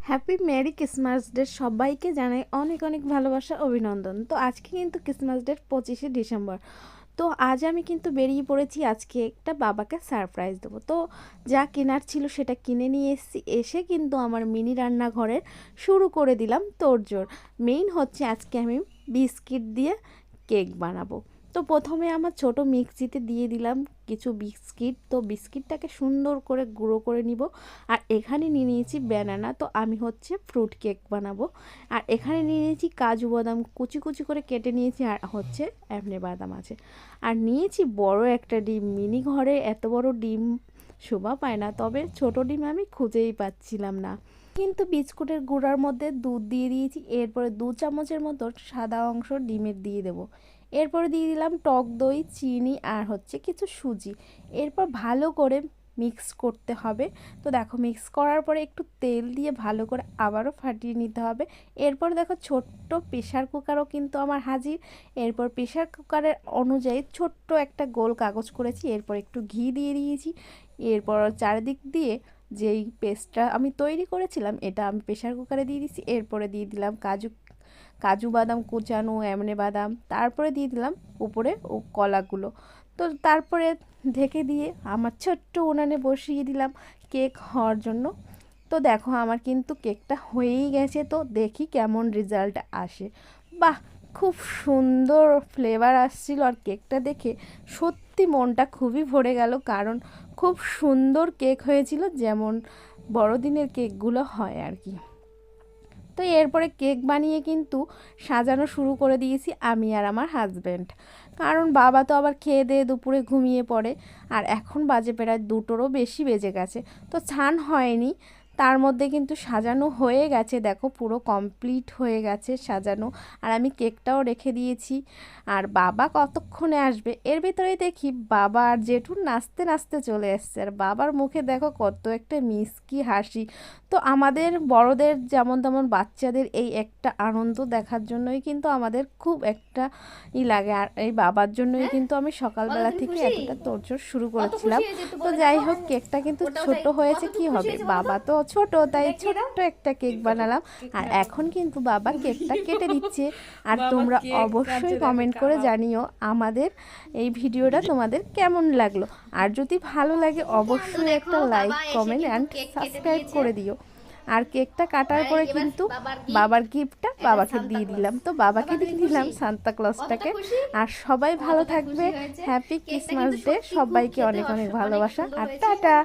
Happy merry Christmas day সবাইকে জানাই অনেক অনেক ভালোবাসা অভিনন্দন। তো আজকে কিন্তু ক্রিসমাস ডে 25শে ডিসেম্বর। তো আজ আমি কিন্তু বেরিয়ে পড়েছি, আজকে একটা বাবাকে সারপ্রাইজ দেবো। তো যা কেনার ছিল সেটা কিনে নিয়ে এসেছি, এসে কিন্তু আমার মিনি রান্নাঘরের শুরু করে দিলাম তোড়জোড়। মেইন হচ্ছে আজকে আমি বিস্কিট দিয়ে কেক বানাবো। তো প্রথমে আমার ছোট মিক্সিতে দিয়ে দিলাম কিছু বিস্কিট। তো বিস্কিটটাকে সুন্দর করে গুঁড়ো করে নিব। আর এখানে নিয়ে নিয়েছি ব্যানানা, তো আমি হচ্ছে ফ্রুট কেক বানাবো। আর এখানে নিয়ে নিয়েছি কাজু বাদাম কুচি কুচি করে কেটে নিয়েছি, আর হচ্ছে এমনি বাদাম আছে। আর নিয়েছি বড় একটা ডিম, মিনি ঘরে এত বড় ডিম শোভা পায় না, তবে ছোট ডিম আমি খুঁজেই পাচ্ছিলাম না। কিন্তু বিস্কুটের গুঁড়ার মধ্যে দুধ দিয়ে দিয়েছি, এরপরে 2 চামচের মতো সাদা অংশ ডিমের দিয়ে দেবো। এরপরে দিয়ে দিলাম টক দই, চিনি আর হচ্ছে কিছু সুজি। এরপর ভালো করে মিক্স করতে হবে। তো দেখো মিক্স করার পরে একটু তেল দিয়ে ভালো করে আবারও ফাটিয়ে নিতে হবে। এরপর দেখো ছোট্ট প্রেশার কুকারও কিন্তু আমার হাজির। এরপর প্রেশার কুকারের অনুযায়ী ছোট্ট একটা গোল কাগজ করেছি, এরপর একটু ঘি দিয়ে দিয়েছি। এরপর চারিদিক দিয়ে যেই পেস্টটা আমি তৈরি করেছিলাম এটা আমি প্রেশার কুকারে দিয়ে দিচ্ছি। এরপরে দিয়ে দিলাম কাজু কাজু বাদাম কুচানো, এমনি বাদাম, তারপরে দিয়ে দিলাম উপরে ও কলাগুলো। তো তারপরে ঢেকে দিয়ে আমার ছোট্ট উনানে বসিয়ে দিলাম কেক হওয়ার জন্য। তো দেখো আমার কিন্তু কেকটা হয়েই গেছে, তো দেখি কেমন রেজাল্ট আসে। বাহ, খুব সুন্দর ফ্লেভার আসছিল, আর কেকটা দেখে সত্যি মনটা খুবই ভরে গেল, কারণ খুব সুন্দর কেক হয়েছিল, যেমন বড়দিনের কেকগুলো হয় আর কি। তো এরপরে কেক বানিয়ে কিন্তু সাজানো শুরু করে দিয়েছি আমি আর আমার হাজব্যান্ড, কারণ বাবা তো আবার খেয়ে দিয়ে দুপুরে ঘুমিয়ে পড়ে। আর এখন বাজে প্রায় 2টোরও বেশি বেজে গেছে, তো ছান হয়নি। তার মধ্যে কিন্তু সাজানো হয়ে গেছে, দেখো পুরো কমপ্লিট হয়ে গেছে সাজানো। আর আমি কেকটাও রেখে দিয়েছি। আর বাবা কতক্ষণে আসবে, এর ভিতরেই দেখি বাবা আর জেঠু নাচতে নাচতে চলে এসছে। আর বাবার মুখে দেখো কত একটা মিষ্টি হাসি। তো আমাদের বড়দের যেমন তেমন বাচ্চাদের এই একটা আনন্দ দেখার জন্যই কিন্তু আমাদের খুব একটা লাগে। আর এই বাবার জন্যই কিন্তু আমি সকালবেলা থেকে এতটা তোড়জোড় শুরু করেছিলাম। তো যাই হোক, কেকটা কিন্তু ছোট হয়েছে, কি হবে, বাবা তো ছোট, তাই ছোট্ট একটা কেক বানালাম। আর এখন কিন্তু বাবা কেকটা কেটে দিচ্ছে। আর তোমরা অবশ্যই কমেন্ট করে জানিও আমাদের এই ভিডিওটা তোমাদের কেমন লাগলো। আর যদি ভালো লাগে অবশ্যই একটা লাইক, কমেন্ট অ্যান্ড সাবস্ক্রাইব করে দিও। আর কেকটা কাটার পরে কিন্তু বাবার গিফটটা বাবাকে দিয়ে দিলাম। তো বাবাকে দিয়ে দিলাম সান্তা ক্লজটাকে। আর সবাই ভালো থাকবে। হ্যাপি ক্রিসমাস ডে, সবাইকে অনেক অনেক ভালোবাসা আর টাটা।